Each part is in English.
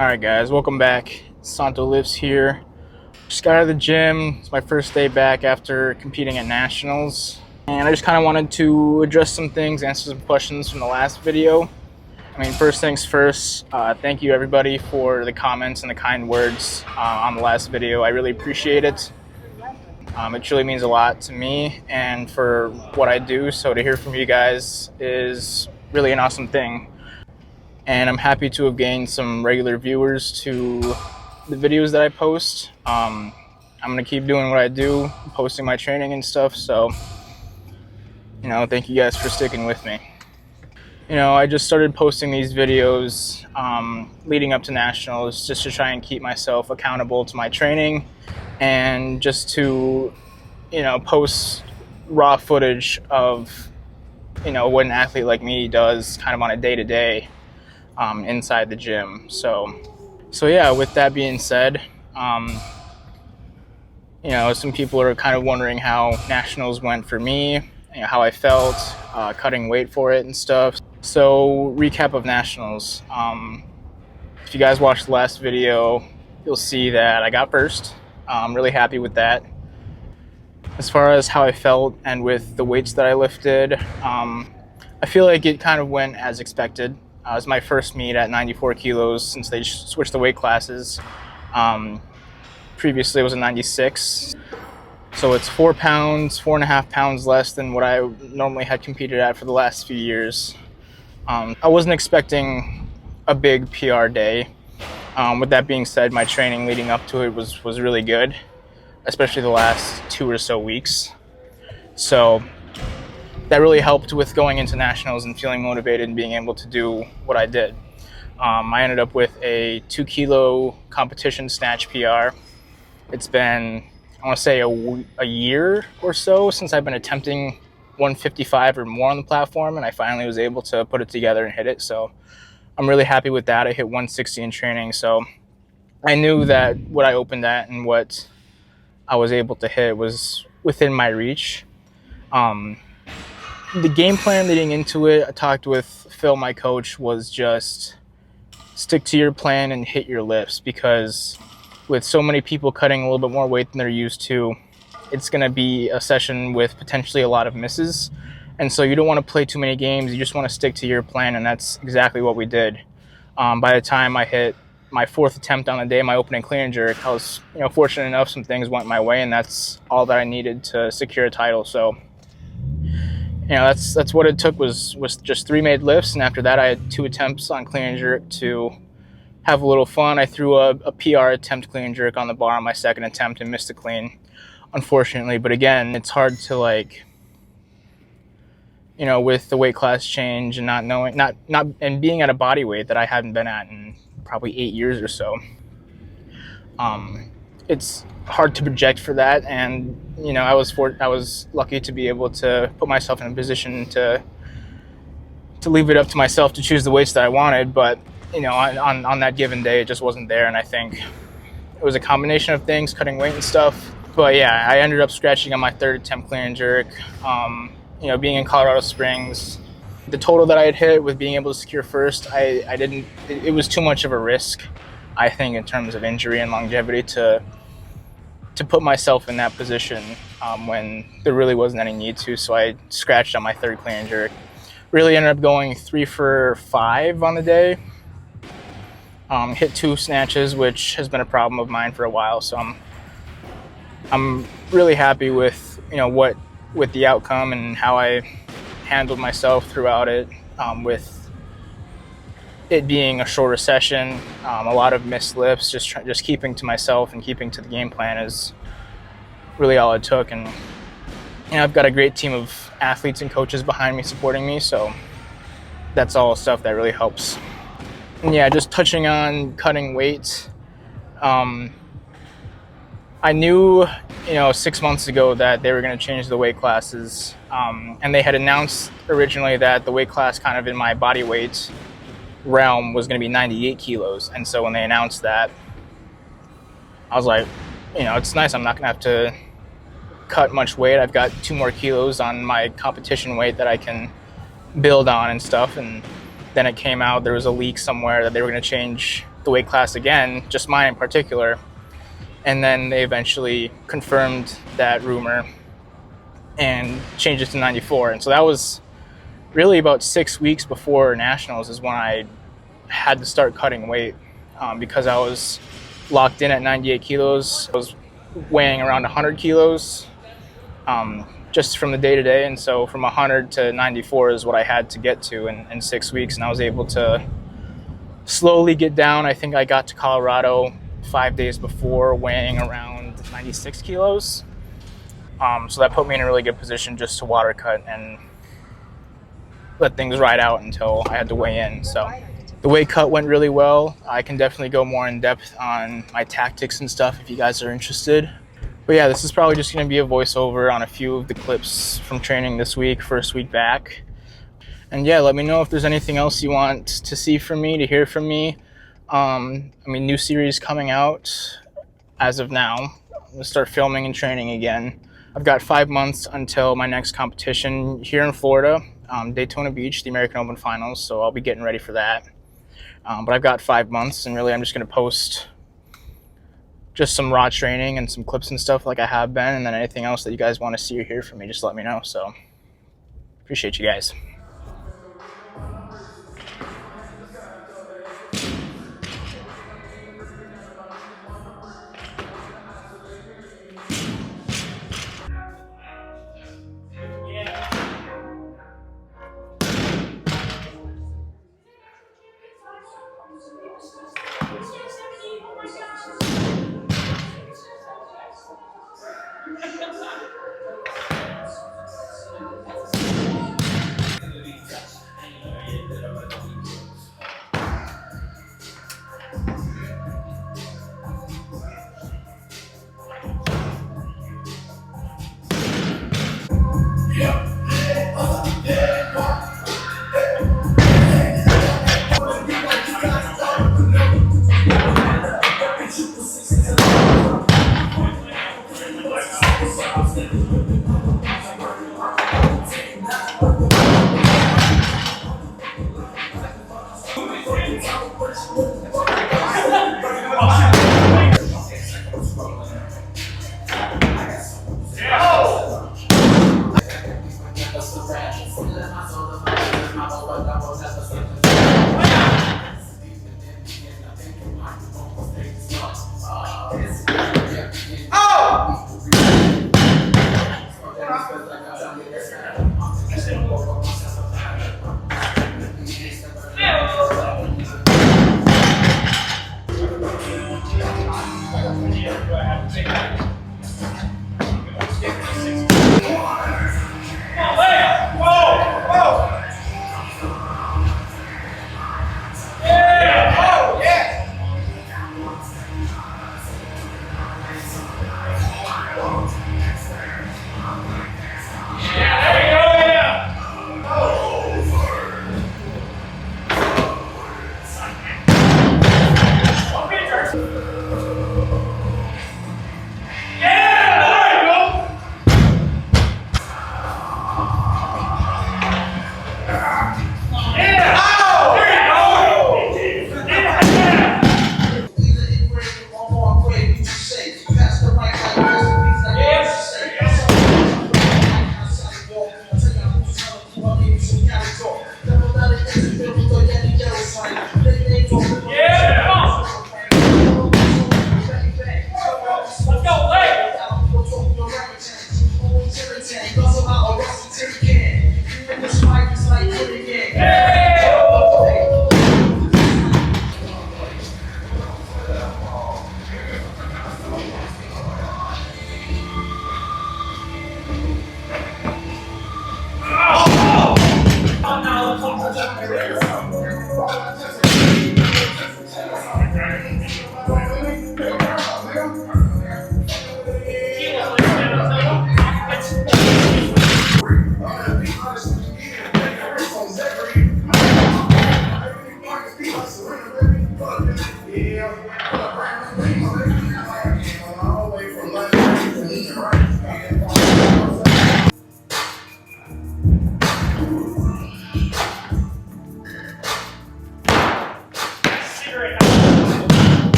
Alright guys, welcome back. Santo Lifts here. Just got out of the gym. It's my first day back after competing at Nationals. And I just kind of wanted to address some things, answer some questions from the last video. First things first, thank you everybody for the comments and the kind words on the last video. I really appreciate it. It truly means a lot to me and for what I do, so to hear from you guys is really an awesome thing. And I'm happy to have gained some regular viewers to the videos that I post. I'm going to keep doing what I do, posting my training and stuff, so, thank you guys for sticking with me. I just started posting these videos leading up to Nationals just to try and keep myself accountable to my training and just to, post raw footage of, what an athlete like me does kind of on a day-to-day inside the gym. So yeah, with that being said, some people are kind of wondering how Nationals went for me, how I felt, cutting weight for it and stuff. So recap of Nationals. If you guys watched the last video, you'll see that I got first. I'm really happy with that. As far as how I felt and with the weights that I lifted, I feel like it kind of went as expected. It was my first meet at 94 kilos since they switched the weight classes. Previously it was a 96. So it's 4.5 pounds less than what I normally had competed at for the last few years. I wasn't expecting a big PR day. With that being said, my training leading up to it was really good, especially the last 2 or so weeks. So that really helped with going into Nationals and feeling motivated and being able to do what I did. I ended up with a 2 kilo competition snatch PR. It's been, I want to say, a year or so since I've been attempting 155 or more on the platform, and I finally was able to put it together and hit it. So I'm really happy with that. I hit 160 in training, so I knew that what I opened at and what I was able to hit was within my reach. The game plan leading into it, I talked with Phil, my coach, was just stick to your plan and hit your lifts, because with so many people cutting a little bit more weight than they're used to, it's going to be a session with potentially a lot of misses. And so you don't want to play too many games. You just want to stick to your plan, and that's exactly what we did. By the time I hit my 4th attempt on the day, my opening clean and jerk, I was fortunate enough some things went my way, and that's all that I needed to secure a title. So that's what it took, was just 3 made lifts, and after that I had 2 attempts on clean and jerk to have a little fun. I threw a PR attempt clean and jerk on the bar on my 2nd attempt and missed a clean, unfortunately. But again, it's hard to with the weight class change and not knowing, and being at a body weight that I hadn't been at in probably 8 years or so. It's hard to project for that, and I was lucky to be able to put myself in a position to leave it up to myself to choose the weights that I wanted. But on that given day, it just wasn't there, and I think it was a combination of things, cutting weight and stuff. But yeah, I ended up scratching on my 3rd attempt clean and jerk. Being in Colorado Springs, the total that I had hit with being able to secure first, it was too much of a risk, I think, in terms of injury and longevity to put myself in that position when there really wasn't any need to. So I scratched on my 3rd clean and jerk. Really ended up going 3 for 5 on the day. Hit 2 snatches, which has been a problem of mine for a while. So I'm really happy with with the outcome and how I handled myself throughout it. With it being a shorter session, a lot of missed lifts, just keeping to myself and keeping to the game plan is really all it took. And I've got a great team of athletes and coaches behind me supporting me, so that's all stuff that really helps. And yeah, just touching on cutting weight, I knew 6 months ago that they were going to change the weight classes, and they had announced originally that the weight class kind of in my body weight realm was going to be 98 kilos. And so when they announced that, I was like, it's nice, I'm not going to have to cut much weight. I've got 2 more kilos on my competition weight that I can build on and stuff. And then it came out there was a leak somewhere that they were going to change the weight class again, just mine in particular. And then they eventually confirmed that rumor and changed it to 94. And so that was really about 6 weeks before nationals is when I had to start cutting weight, because I was locked in at 98 kilos. I was weighing around 100 kilos, just from the day to day. And so from 100 to 94 is what I had to get to in 6 weeks. And I was able to slowly get down. I think I got to Colorado 5 days before weighing around 96 kilos. So that put me in a really good position just to water cut and let things ride out until I had to weigh in. So the weight cut went really well. I can definitely go more in depth on my tactics and stuff if you guys are interested. But yeah, this is probably just going to be a voiceover on a few of the clips from training this week, first week back. And yeah, let me know if there's anything else you want to see from me, to hear from me. New series coming out as of now. I'm going to start filming and training again. I've got 5 months until my next competition here in Florida, Daytona Beach, the American Open Finals, so I'll be getting ready for that. But I've got 5 months, and really I'm just going to post just some raw training and some clips and stuff like I have been, and then anything else that you guys want to see or hear from me, just let me know. So appreciate you guys.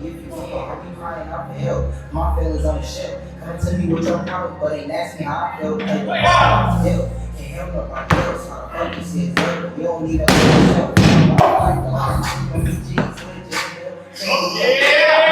if you can. I be crying out for help. My feelings on the shelf. Come to me with your problems, but ain't ask me how I feel. Hey, help. Can't help nobody else. How the fuck you see it? You don't need a yourself. Yeah!